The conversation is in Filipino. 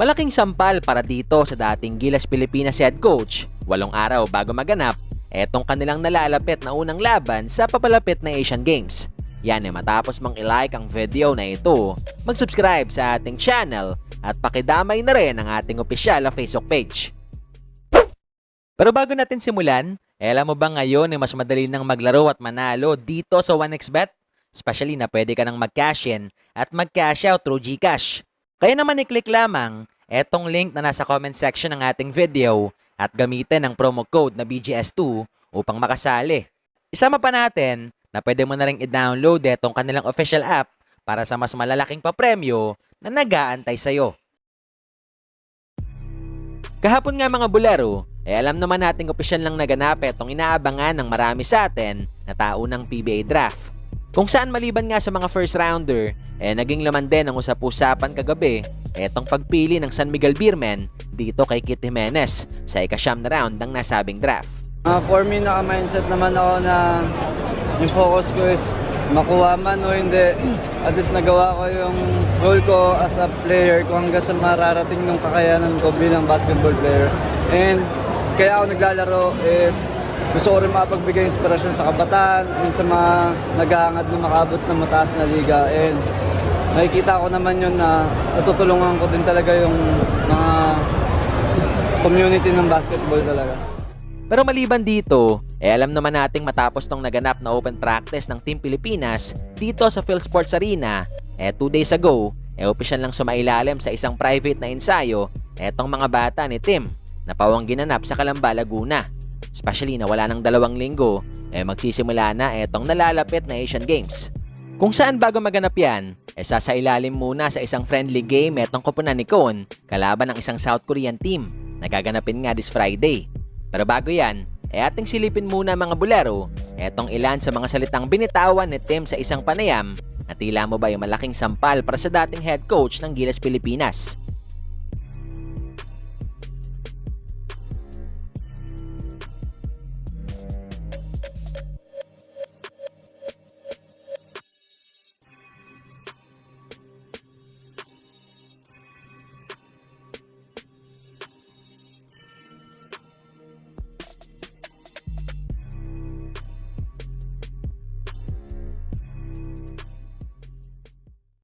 Malaking sampal para dito sa dating Gilas Pilipinas head coach. 8 araw bago maganap, etong kanilang nalalapit na unang laban sa papalapit na Asian Games. Yan ay matapos mang i-like ang video na ito, mag-subscribe sa ating channel at pakidamay na rin ang ating opisyal na Facebook page. Pero bago natin simulan, alam mo ba ngayon ay mas madali nang maglaro at manalo dito sa 1xBet? Especially na pwede ka nang mag-cash in at mag-cash out through GCash. Kaya naman i-click lamang etong link na nasa comment section ng ating video at gamitin ang promo code na BGS2 upang makasali. Isama pa natin na pwede mo na rin i-download etong kanilang official app para sa mas malalaking papremyo na nag-aantay sa'yo. Kahapon nga mga bulero, alam naman nating opisyal lang naganap etong inaabangan ng marami sa atin na taunang PBA draft. Kung saan maliban nga sa mga first rounder, naging laman din ang usap-usapan kagabi etong pagpili ng San Miguel Beermen dito kay Kit Jimenez sa ika-9 na round ng nasabing draft. For me, naka-mindset naman ako na yung focus ko is makuha man o hindi. At least nagawa ko yung role ko as a player ko hanggang sa mararating ng kakayanan ko bilang basketball player. And kaya ako naglalaro is gusto ko rin makapagbigay inspirasyon sa kabataan and sa mga nag-aangad na makaabot ng mataas na liga. And nakikita ko naman yun na natutulungan ko din talaga yung mga community ng basketball talaga. Pero maliban dito, alam naman nating matapos nung naganap na open practice ng Team Pilipinas dito sa PhilSports Arena, 2 days ago, opisyal lang sumailalim sa isang private na ensayo etong mga bata ni Team na pawang ginanap sa Calamba, Laguna. Especially na wala ng 2 linggo, magsisimula na etong nalalapit na Asian Games. Kung saan bago maganap yan, sasailalim muna sa isang friendly game etong koponan ni Kon kalaban ng isang South Korean team na gaganapin nga this Friday. Pero bago yan, ating silipin muna mga bulero etong ilan sa mga salitang binitawan ni Tim sa isang panayam na tila mo ba yung malaking sampal para sa dating head coach ng Gilas Pilipinas.